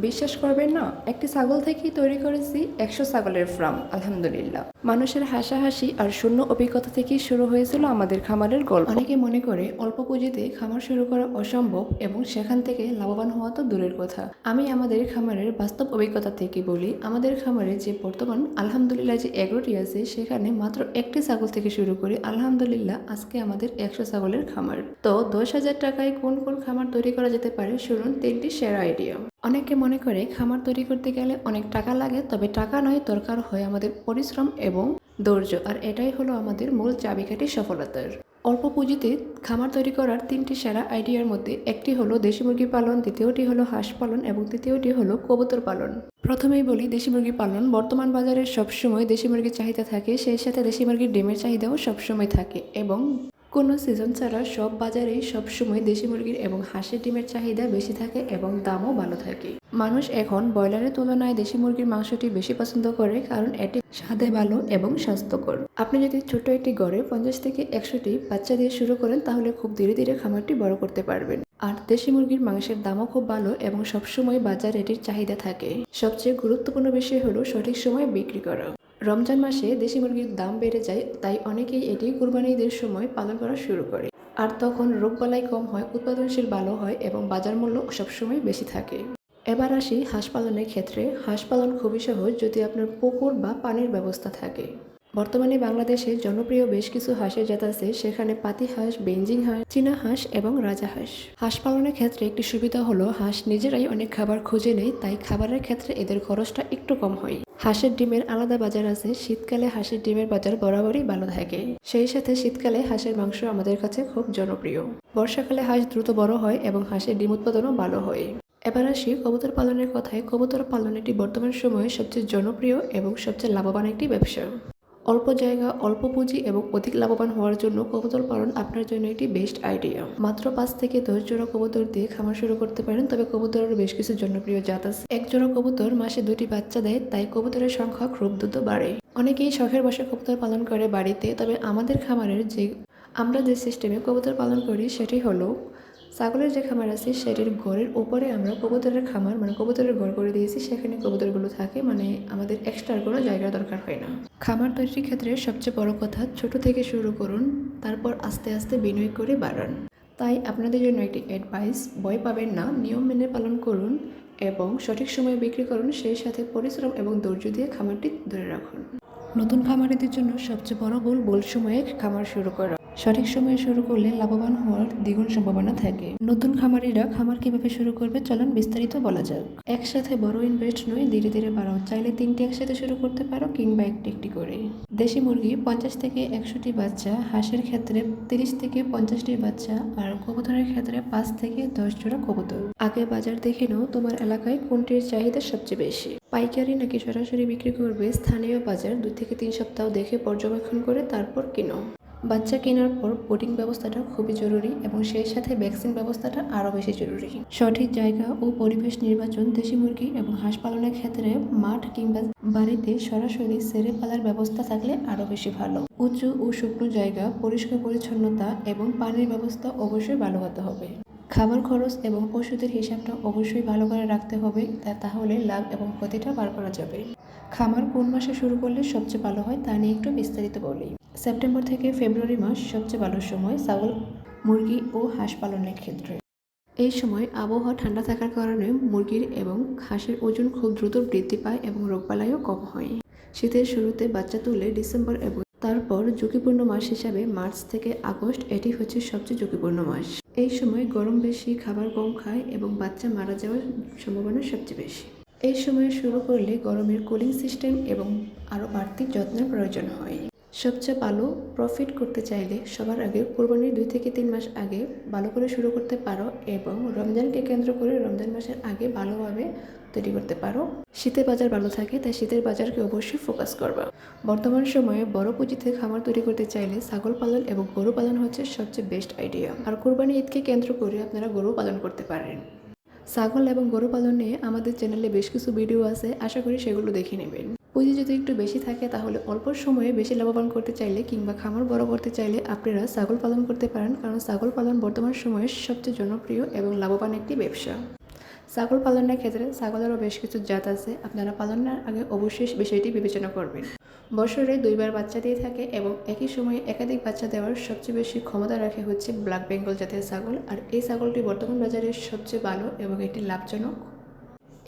বিশ্বাস করবেন না, একটি ছাগল থেকেই তৈরি করেছি 100 ছাগলের ফার্ম। আলহামদুলিল্লাহ, মানুষের হাসাহাসি আর শূন্য অভিজ্ঞতা থেকেই শুরু হয়েছিল আমাদের খামারের গল্প। অনেকে মনে করে অল্প পুঁজিতে খামার শুরু করা অসম্ভব এবং সেখান থেকে লাভবান হওয়া তো দূরের কথা। আমি আমাদের খামারের বাস্তব অভিজ্ঞতা থেকে বলি, আমাদের খামারে যে বর্তমান আলহামদুলিল্লাহ যে এগ্রোটি আছে, সেখানে মাত্র একটি ছাগল থেকে শুরু করে আলহামদুলিল্লাহ আজকে আমাদের 100 ছাগলের খামার। তো 10,000 টাকায় কোন কোন খামার তৈরি করা যেতে পারে, শুনুন 3টি সেরা আইডিয়া। অনেকে মনে করে খামার তৈরি করতে গেলে অনেক টাকা লাগে, তবে টাকা নয়, দরকার হয় আমাদের পরিশ্রম এবং ধৈর্য। আর এটাই হলো আমাদের মূল চাবিকাঠি সফলতার। অল্প পুঁজিতে খামার তৈরি করার 3টি সেরা আইডিয়ার মধ্যে একটি হলো দেশি মুরগি পালন, দ্বিতীয়টি হলো হাঁস পালন এবং তৃতীয়টি হলো কবুতর পালন। প্রথমেই বলি দেশি মুরগি পালন। বর্তমান বাজারে সবসময় দেশি মুরগির চাহিদা থাকে, সেই সাথে দেশি মুরগির ডিমের চাহিদাও সবসময় থাকে এবং কোনো সিজন ছাড়া সব বাজারেই সবসময় দেশি মুরগির এবং হাঁসের ডিমের চাহিদা বেশি থাকে এবং দামও ভালো থাকে। মানুষ এখন ব্রয়লারের তুলনায় দেশি মুরগির মাংসটি বেশি পছন্দ করে, কারণ এটি স্বাদে ভালো এবং স্বাস্থ্যকর। আপনি যদি ছোট একটি ঘরে 50 থেকে 100টি বাচ্চা দিয়ে শুরু করেন, তাহলে খুব ধীরে ধীরে খামারটি বড় করতে পারবেন। আর দেশি মুরগির মাংসের দামও খুব ভালো এবং সবসময় বাজারে এটির চাহিদা থাকে। সবচেয়ে গুরুত্বপূর্ণ বিষয় হলো সঠিক সময়ে বিক্রি করা। রমজান মাসে দেশি মুরগির দাম বেড়ে যায়, তাই অনেকেই এটি কুরবানি ঈদের সময় পালন করা শুরু করে। আর তখন রোগবালাই কম হয়, উৎপাদনশীল ভালো হয় এবং বাজার মূল্য সবসময় বেশি থাকে। এবার আসি হাঁস পালনের ক্ষেত্রে। হাঁস পালন খুবই সহজ যদি আপনার পুকুর বা পানির ব্যবস্থা থাকে। বর্তমানে বাংলাদেশে জনপ্রিয় বেশ কিছু হাঁসের জাত আছে, সেখানে পাতি হাঁস, বেঞ্জিং হাঁস, চীনা হাঁস এবং রাজা হাঁস। হাঁস পালনের ক্ষেত্রে একটি সুবিধা হলো হাঁস নিজেরাই অনেক খাবার খুঁজে নেয়, তাই খাবারের ক্ষেত্রে এদের খরচটা একটু কম হয়। হাঁসের ডিমের আলাদা বাজার আছে, শীতকালে হাঁসের ডিমের বাজার বরাবরই ভালো থাকে। সেই সাথে শীতকালে হাঁসের মাংস আমাদের কাছে খুব জনপ্রিয়। বর্ষাকালে হাঁস দ্রুত বড় হয় এবং হাঁসের ডিম উৎপাদনও ভালো হয়। এবার আসি কবুতর পালনের কথায়। কবুতর পালন এটি বর্তমান সময়ে সবচেয়ে জনপ্রিয় এবং সবচেয়ে লাভবান একটি ব্যবসা। অল্প জায়গা, অল্প পুঁজি এবং অধিক লাভবান হওয়ার জন্য কবুতর পালন আপনার জন্য একটি বেস্ট আইডিয়া। মাত্র 5 থেকে 10 জোড়া কবুতর দিয়ে খামার শুরু করতে পারেন, তবে কবুতরের বেশ কিছু জনপ্রিয় জাত আছে। এক জোড়া কবুতর মাসে 2টি বাচ্চা দেয়, তাই কবুতরের সংখ্যা খুব দ্রুত বাড়ে। অনেকেই শখের বশে কবুতর পালন করে বাড়িতে, তবে আমাদের খামারের আমরা যে সিস্টেমে কবুতর পালন করি সেটি হলো, ছাগলের যে খামার আছে সেটির ঘরের উপরে আমরা কবুতরের খামার কবুতরের ঘর করে দিয়েছি, সেখানে কবুতরগুলো থাকে, আমাদের এক্সট্রা কোনো জায়গার দরকার হয় না। খামার তৈরির ক্ষেত্রে সবচেয়ে বড় কথা, ছোট থেকে শুরু করুন, তারপর আস্তে আস্তে বিনিয়োগ করে বাড়ান। তাই আপনাদের জন্য একটি অ্যাডভাইস, ভয় পাবেন না, নিয়ম মেনে পালন করুন এবং সঠিক সময়ে বিক্রি করুন, সেই সাথে পরিশ্রম এবং ধৈর্য দিয়ে খামারটি ধরে রাখুন। নতুন খামারিদের জন্য সবচেয়ে বড় ভুল সময়ে খামার শুরু করা। সঠিক সময়ে শুরু করলে লাভবান হওয়ার দ্বিগুণ সম্ভাবনা থাকে। নতুন খামারিরা খামার কিভাবে শুরু করবে, চলুন বিস্তারিত বলা যাক। একসাথে বড় ইনভেস্ট নয়, ধীরে ধীরে বাড়াও। চাইলে 3টি একসাথে শুরু করতে পারো কিংবা একটি একটি করে। দেশি মুরগি 50 থেকে 100টি বাচ্চা, হাঁসের ক্ষেত্রে 30 থেকে 50টি বাচ্চা আর কবুতরের ক্ষেত্রে 5 থেকে 10 জোড়া কবুতর। আগে বাজার দেখে নাও তোমার এলাকায় কোনটির চাহিদা সবচেয়ে বেশি। পাইকারি নাকি সরাসরি বিক্রি করবে, স্থানীয় বাজার 2 থেকে 3 সপ্তাহ দেখে পর্যবেক্ষণ করে তারপর কিনো। বাচ্চা কেনার পর বোর্ডিং ব্যবস্থাটা খুবই জরুরি এবং সেই সাথে ভ্যাকসিন ব্যবস্থাটা আরও বেশি জরুরি। সঠিক জায়গা ও পরিবেশ নির্বাচন। দেশি মুরগি এবং হাঁস পালনের ক্ষেত্রে মাঠ কিংবা বাড়িতে সরাসরি ছেড়ে পালার ব্যবস্থা থাকলে আরও বেশি ভালো। উঁচু ও শুকনো জায়গা, পরিষ্কার পরিচ্ছন্নতা এবং পানির ব্যবস্থা অবশ্যই ভালো হতে হবে। খাবার খরচ এবং ওষুধের হিসাবটা অবশ্যই ভালো করে রাখতে হবে, তাহলে লাভ এবং ক্ষতিটা বার করা যাবে। খামার কোন মাসে শুরু করলে সবচেয়ে ভালো হয় তা নিয়ে একটু বিস্তারিত বলি। সেপ্টেম্বর থেকে ফেব্রুয়ারি মাস সবচেয়ে ভালো সময় ছাগল, মুরগি ও হাঁস পালনের ক্ষেত্রে। এই সময় আবহাওয়া ঠান্ডা থাকার কারণে মুরগির এবং হাঁসের ওজন খুব দ্রুত বৃদ্ধি পায় এবং রোগবালাইও কম হয়। শীতের শুরুতে বাচ্চা তুলে ডিসেম্বর এবং তারপর ঝুঁকিপূর্ণ মাস হিসাবে মার্চ থেকে আগস্ট, এটি হচ্ছে সবচেয়ে ঝুঁকিপূর্ণ মাস। এই সময় গরম বেশি, খাবার কম খায় এবং বাচ্চা মারা যাওয়ার সম্ভাবনা সবচেয়ে বেশি। এই সময় শুরু করলে গরমের কুলিং সিস্টেম এবং আরও বাড়তি যত্নের প্রয়োজন হয়। সবচেয়ে ভালো প্রফিট করতে চাইলে সবার আগে কোরবানির 2 থেকে 3 মাস আগে ভালো করে শুরু করতে পারো এবং রমজানকে কেন্দ্র করে রমজান মাসের আগে ভালোভাবে তৈরি করতে পারো। শীতের বাজার ভালো থাকে, তাই শীতের বাজারকে অবশ্যই ফোকাস করবা। বর্তমান সময়ে বড় পুঁজিতে খামার তৈরি করতে চাইলে ছাগল পালন এবং গরু পালন হচ্ছে সবচেয়ে বেস্ট আইডিয়া। আর কোরবানি ঈদকে কেন্দ্র করে আপনারা গরু পালন করতে পারেন। ছাগল এবং গরু পালন নিয়ে আমাদের চ্যানেলে বেশ কিছু ভিডিও আছে, আশা করি সেগুলো দেখে নেবেন। পুঁজি যদি একটু বেশি থাকে তাহলে অল্প সময়ে বেশি লাভবান করতে চাইলে কিংবা খামার বড় করতে চাইলে আপনারা ছাগল পালন করতে পারেন, কারণ ছাগল পালন বর্তমান সময়ে সবচেয়ে জনপ্রিয় এবং লাভবান একটি ব্যবসা। ছাগল পালনের ক্ষেত্রে ছাগলেরও বেশ কিছু জাত আছে, আপনারা পালনের আগে অবশ্যই বিষয়টি বিবেচনা করবেন। বছরে 2বার বাচ্চা দিয়ে থাকে এবং একই সময়ে একাধিক বাচ্চা দেওয়ার সবচেয়ে বেশি ক্ষমতা রাখে হচ্ছে ব্ল্যাক বেঙ্গল জাতের ছাগল। আর এই ছাগলটি বর্তমান বাজারে সবচেয়ে ভালো এবং এটি লাভজনক।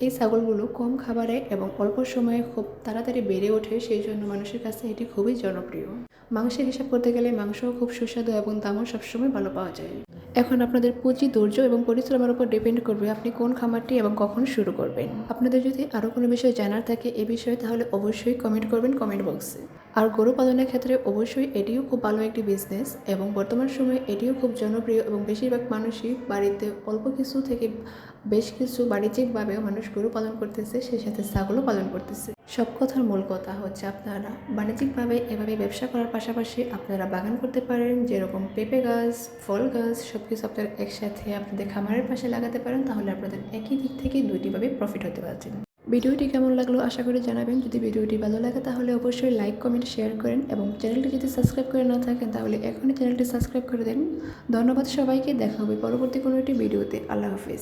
এই ছাগলগুলো কম খাবারে এবং অল্প সময়ে খুব তাড়াতাড়ি বেড়ে ওঠে, সেই জন্য মানুষের কাছে এটি খুবই জনপ্রিয়। মাংসের হিসাব করতে গেলে মাংসও খুব সুস্বাদু এবং দামও সবসময় ভালো পাওয়া যায়। এখন আপনাদের পুঁজি, ধৈর্য এবং পরিশ্রমের উপর ডিপেন্ড করবে আপনি কোন খামারটি এবং কখন শুরু করবেন। আপনাদের যদি আরও কোনো বিষয় জানার থাকে এ বিষয়ে তাহলে অবশ্যই কমেন্ট করবেন কমেন্ট বক্সে। আর গরু পালনের ক্ষেত্রে অবশ্যই এটিও খুব ভালো একটি বিজনেস এবং বর্তমান সময়ে এটিও খুব জনপ্রিয় এবং বেশিরভাগ মানুষই বাড়িতে অল্প কিছু থেকে বেশ কিছু বাণিজ্যিকভাবেও মানুষ গরু পালন করতেছে, সেই সাথে ছাগলও পালন করতেছে। সব কথার মূল কথা হচ্ছে আপনারা বাণিজ্যিকভাবে এভাবে ব্যবসা করার পাশাপাশি আপনারা বাগান করতে পারেন, যেরকম পেঁপে গাছ, ফল গাছ সব কিছু আপনারা একসাথে আপনাদের খামারের পাশে লাগাতে পারেন, তাহলে আপনাদের একই দিক থেকে দুইটিভাবে প্রফিট হতে পারছেন। ভিডিওটি কেমন লাগলো আশা করি জানাবেন। যদি ভিডিওটি ভালো লাগে তাহলে অবশ্যই লাইক কমেন্ট শেয়ার করেন এবং চ্যানেলটি যদি সাবস্ক্রাইব করে না থাকেন তাহলে এখনই চ্যানেলটি সাবস্ক্রাইব করে দেন। ধন্যবাদ সবাইকে, দেখা হবে পরবর্তী কোনো একটি ভিডিওতে। আল্লাহ হাফিজ।